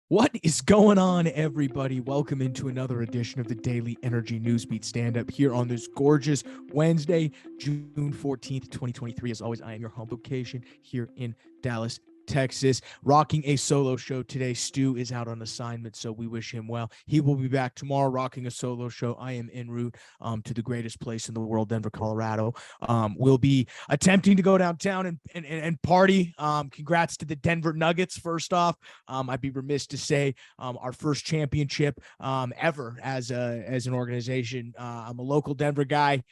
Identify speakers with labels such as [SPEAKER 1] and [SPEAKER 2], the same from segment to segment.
[SPEAKER 1] What is going on, everybody? Welcome into another edition of the Daily Energy Newsbeat Stand-Up here on this gorgeous Wednesday, June 14th, 2023. As always, I am your home location here in Dallas, Texas, rocking a solo show today. Stu is out on assignment, so we wish him well. He will be back tomorrow rocking a solo show. I am en route to the greatest place in the world, Denver, Colorado. We'll be attempting to go downtown and party. Congrats to the Denver Nuggets, first off. I'd be remiss to say our first championship ever as an organization. I'm a local Denver guy.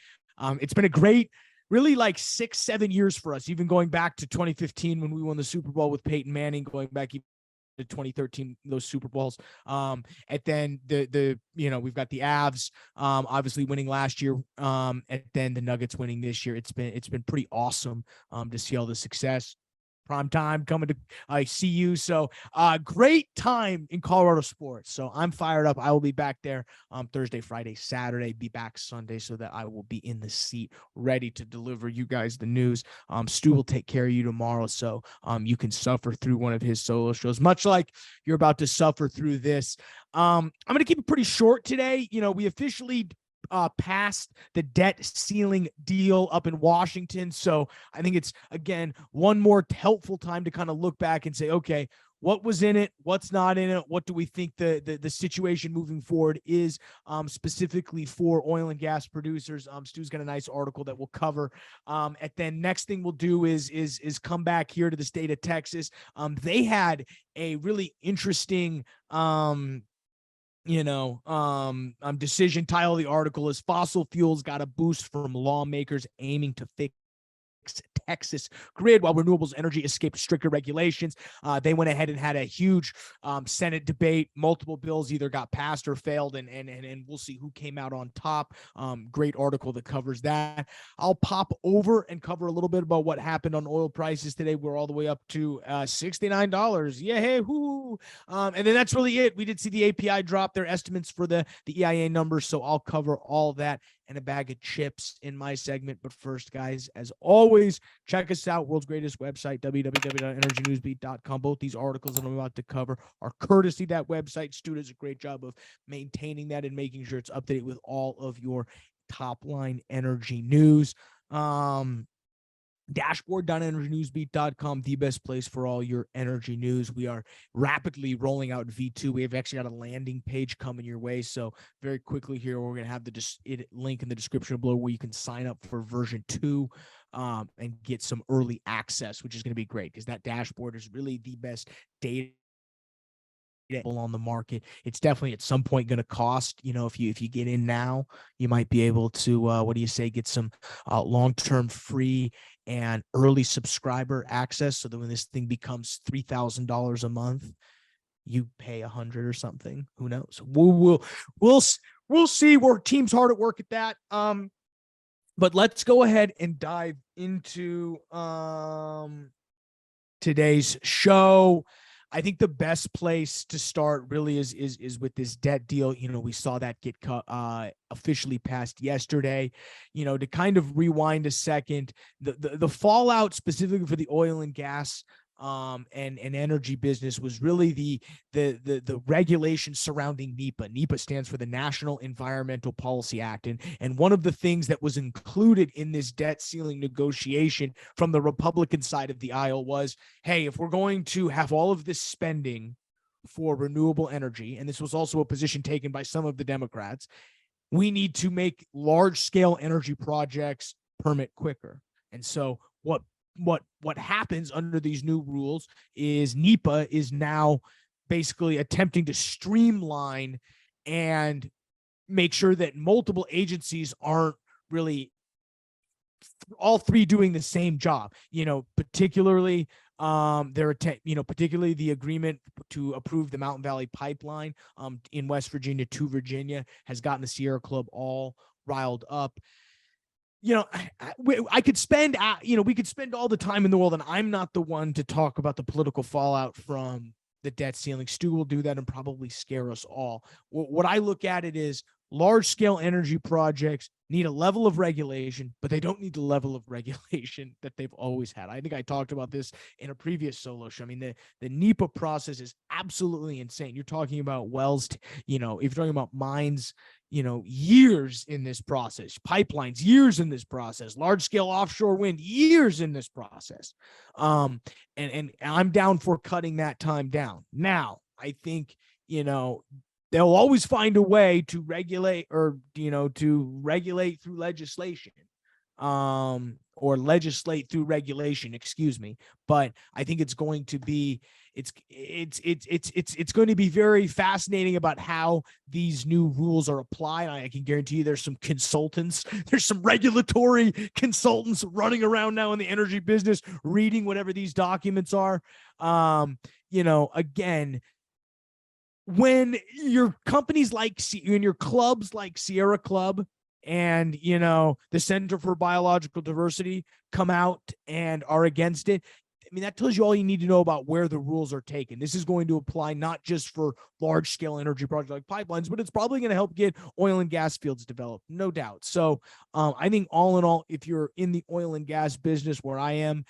[SPEAKER 1] It's been a great, really like 6-7 years for us, even going back to 2015 when we won the Super Bowl with Peyton Manning, going back to 2013, those Super Bowls. And then we've got the Avs obviously winning last year, and then the Nuggets winning this year. It's been pretty awesome to see all the success. Prime time coming to see you. So great time in Colorado sports. So I'm fired up. I will be back there Thursday, Friday, Saturday, be back Sunday so that I will be in the seat ready to deliver you guys the news. Stu will take care of you tomorrow. So you can suffer through one of his solo shows, much like you're about to suffer through this. I'm going to keep it pretty short today. We officially passed the debt ceiling deal up in Washington. So I think it's, again, one more helpful time to kind of look back and say, okay, what was in it? What's not in it? What do we think the situation moving forward is, specifically for oil and gas producers? Stu's got a nice article that we'll cover. And then next thing we'll do is come back here to the state of Texas. They had a really interesting decision. Title of the article is Fossil Fuels Got a Boost from Lawmakers Aiming to Fix Texas Grid while renewables energy escaped stricter regulations. They went ahead and had a huge Senate debate. Multiple bills either got passed or failed, and we'll see who came out on top. Great article that covers that. I'll pop over and cover a little bit about what happened on oil prices today. We're all the way up to $69. Yeah, hey, whoo. And then that's really it. We did see the API drop their estimates for the EIA numbers, so I'll cover all that and a bag of chips in my segment. But first, guys, as always, check us out. World's greatest website, www.energynewsbeat.com. Both these articles that I'm about to cover are courtesy of that website. Stu does a great job of maintaining that and making sure it's up to date with all of your top line energy news. Dashboard.energynewsbeat.com, the best place for all your energy news. We are rapidly rolling out V2. We have actually got a landing page coming your way. So very quickly here, we're going to have the link in the description below where you can sign up for version 2 and get some early access, which is going to be great because that dashboard is really the best data on the market. It's definitely at some point going to cost. If you get in now, you might be able to get some long-term free and early subscriber access, so that when this thing becomes $3,000 a month, you pay $100 or something. Who knows? We'll see. We're team's hard at work at that. But let's go ahead and dive into today's show. I think the best place to start really is with this debt deal. We saw that get officially passed yesterday. To kind of rewind a second, the fallout specifically for the oil and gas and energy business was really the regulations surrounding NEPA. NEPA stands for the National Environmental Policy Act. And one of the things that was included in this debt ceiling negotiation from the Republican side of the aisle was, hey, if we're going to have all of this spending for renewable energy, and this was also a position taken by some of the Democrats, we need to make large scale energy projects permit quicker. And so what happens under these new rules is NEPA is now basically attempting to streamline and make sure that multiple agencies aren't really all three doing the same job. Particularly particularly the agreement to approve the Mountain Valley Pipeline in West Virginia to Virginia has gotten the Sierra Club all riled up. I could spend, we could spend all the time in the world, and I'm not the one to talk about the political fallout from the debt ceiling. Stu will do that and probably scare us all. What I look at it is, large-scale energy projects need a level of regulation, but they don't need the level of regulation that they've always had. I think I talked about this in a previous solo show. I mean, the NEPA process is absolutely insane. You're talking about wells, if you're talking about mines, years in this process, pipelines, years in this process, large-scale offshore wind, years in this process. And I'm down for cutting that time down. Now, I think, they'll always find a way to regulate to regulate through legislation, or legislate through regulation, excuse me. But I think it's going to be it's going to be very fascinating about how these new rules are applied. I can guarantee you there's some consultants, there's some regulatory consultants running around now in the energy business reading whatever these documents are. Again, when your companies like in your clubs like Sierra Club and the Center for Biological Diversity come out and are against it, I mean, that tells you all you need to know about where the rules are taken. This is going to apply not just for large-scale energy projects like pipelines, but it's probably going to help get oil and gas fields developed, no doubt. So I think all in all, if you're in the oil and gas business where I am,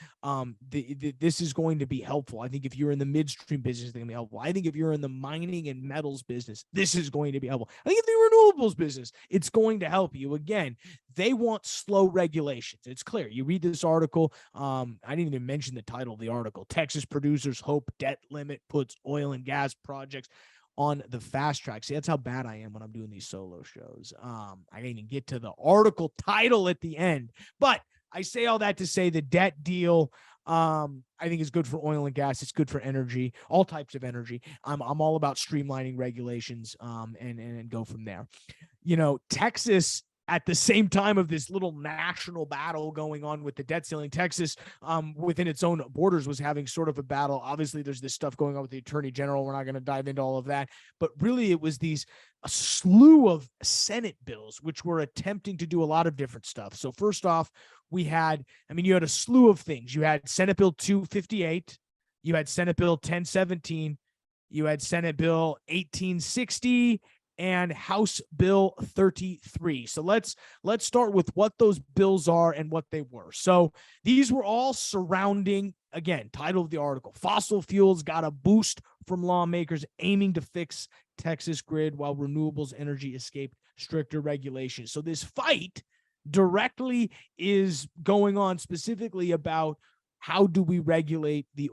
[SPEAKER 1] this is going to be helpful. I think if you're in the midstream business, it's going to be helpful. I think if you're in the mining and metals business, this is going to be helpful. I think if the renewables business, it's going to help you. Again, they want slow regulations. It's clear. You read this article. I didn't even mention the title of the article. Texas producers hope debt limit puts oil and gas projects on the fast track. See, that's how bad I am when I'm doing these solo shows. I didn't even get to the article title at the end. But I say all that to say the debt deal, I think is good for oil and gas. It's good for energy, all types of energy. I'm all about streamlining regulations and go from there. Texas, at the same time of this little national battle going on with the debt ceiling, Texas, within its own borders, was having sort of a battle. Obviously, there's this stuff going on with the attorney general. We're not going to dive into all of that. But really, it was a slew of Senate bills, which were attempting to do a lot of different stuff. So first off, you had a slew of things. You had Senate Bill 258. You had Senate Bill 1017. You had Senate Bill 1860. And House Bill 33. So let's start with what those bills are and what they were. So these were all surrounding, again, title of the article, fossil fuels got a boost from lawmakers aiming to fix Texas grid while renewables energy escaped stricter regulations. So this fight directly is going on specifically about how do we regulate the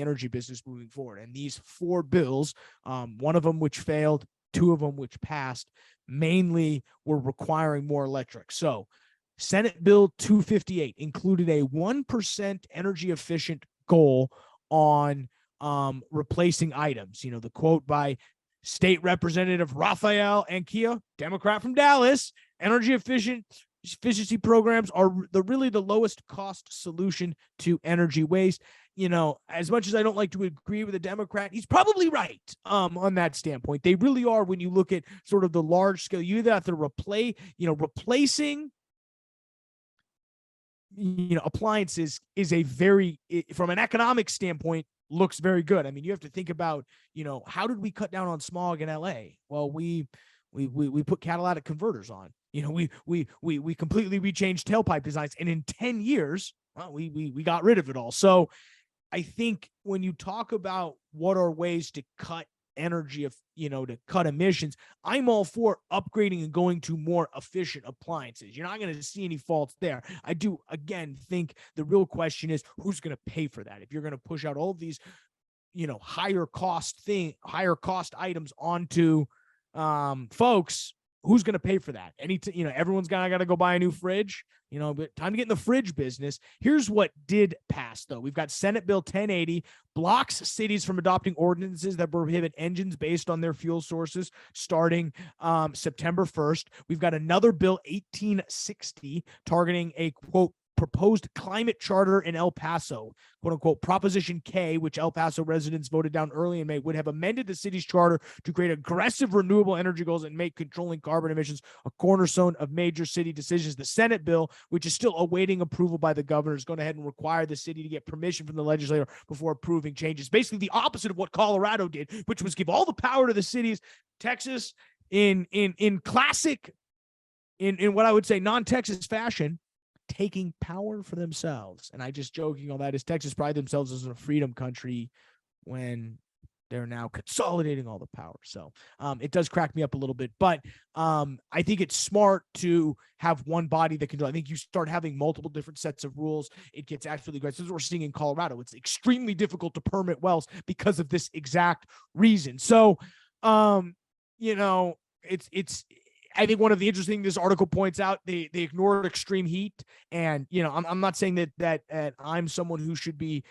[SPEAKER 1] energy business moving forward. And these four bills, one of them which failed, two of them which passed, mainly were requiring more electric. So Senate Bill 258 included a 1% energy efficient goal on replacing items. The quote by State Representative Rafael Anquia, Democrat from Dallas, energy efficiency programs are really the lowest cost solution to energy waste. As much as I don't like to agree with a Democrat, he's probably right on that standpoint. They really are. When you look at sort of the large scale, you either have to replacing appliances is from an economic standpoint, looks very good. I mean, you have to think about, how did we cut down on smog in LA? Well, we put catalytic converters on. We completely rechanged tailpipe designs, and in 10 years, well, we got rid of it all. So I think when you talk about what are ways to cut energy, to cut emissions, I'm all for upgrading and going to more efficient appliances. You're not going to see any faults there. I do, again, think the real question is who's going to pay for that? If you're going to push out all of these, higher cost items onto folks, who's going to pay for that? Everyone's got to go buy a new fridge, but time to get in the fridge business. Here's what did pass, though. We've got Senate Bill 1080 blocks cities from adopting ordinances that prohibit engines based on their fuel sources starting September 1st. We've got another bill, 1860, targeting a, quote, proposed climate charter in El Paso, quote unquote, Proposition K, which El Paso residents voted down early in May, would have amended the city's charter to create aggressive renewable energy goals and make controlling carbon emissions a cornerstone of major city decisions. The Senate bill, which is still awaiting approval by the governor, is going ahead and require the city to get permission from the legislature before approving changes. Basically the opposite of what Colorado did, which was give all the power to the cities. Texas in classic, in what I would say non-Texas fashion, taking power for themselves. And I just joking all that is Texas pride themselves as a freedom country when they're now consolidating all the power. So it does crack me up a little bit, but I think it's smart to have one body that can do it. I think you start having multiple different sets of rules. It gets actually great. This is what we're seeing in Colorado. It's extremely difficult to permit wells because of this exact reason. So, it's I think one of the interesting this article points out, they ignored extreme heat. And, I'm not saying that I'm someone who should be,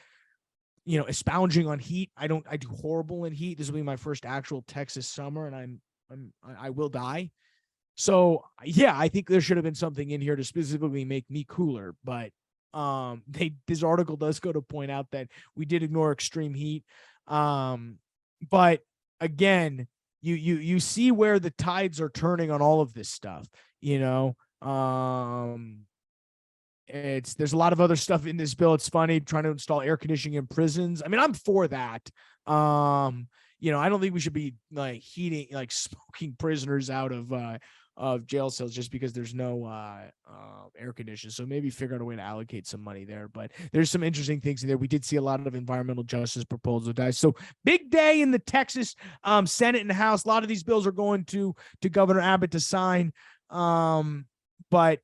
[SPEAKER 1] espousing on heat. I do horrible in heat. This will be my first actual Texas summer, and I will die. So yeah, I think there should have been something in here to specifically make me cooler. But this article does go to point out that we did ignore extreme heat. But again, you see where the tides are turning on all of this stuff. There's a lot of other stuff in this bill. It's funny trying to install air conditioning in prisons. I mean, I'm for that. I don't think we should be like smoking prisoners out of jail cells just because there's no air conditioning. So maybe figure out a way to allocate some money there. But there's some interesting things in there. We did see a lot of environmental justice proposals, guys. So big day in the Texas Senate and House. A lot of these bills are going to Governor Abbott to sign. But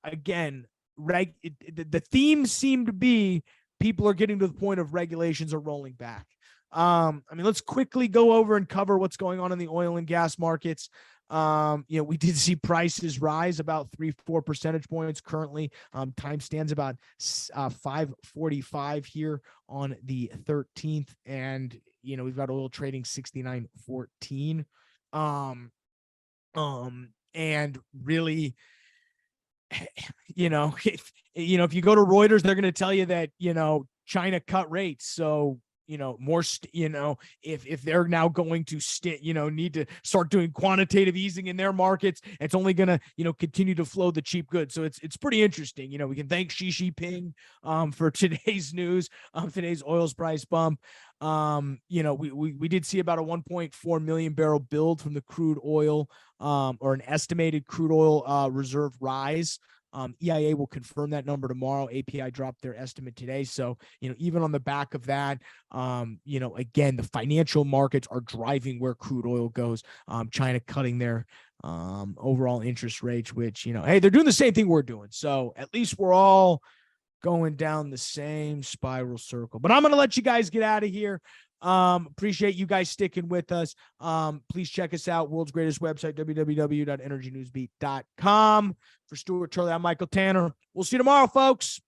[SPEAKER 1] again, the themes seem to be people are getting to the point of regulations are rolling back. Let's quickly go over and cover what's going on in the oil and gas markets. We did see prices rise about 3-4 percentage points currently. Time stands about 5:45 here on the 13th. And, we've got oil trading 69.14. And really, if you go to Reuters, they're going to tell you that, China cut rates. So, if they're now going to need to start doing quantitative easing in their markets, it's only going to, continue to flow the cheap goods. So it's pretty interesting. We can thank Xi Jinping for today's news, today's oil's price bump. We did see about a 1.4 million barrel build from the crude oil, or an estimated crude oil reserve rise. EIA will confirm that number tomorrow. API dropped their estimate today. So, even on the back of that, again, the financial markets are driving where crude oil goes. China cutting their overall interest rates, which, hey, they're doing the same thing we're doing. So at least we're all going down the same spiral circle. But I'm going to let you guys get out of here. Appreciate you guys sticking with us. Please check us out. World's greatest website, www.energynewsbeat.com. For Stuart Turley, I'm Michael Tanner. We'll see you tomorrow, folks.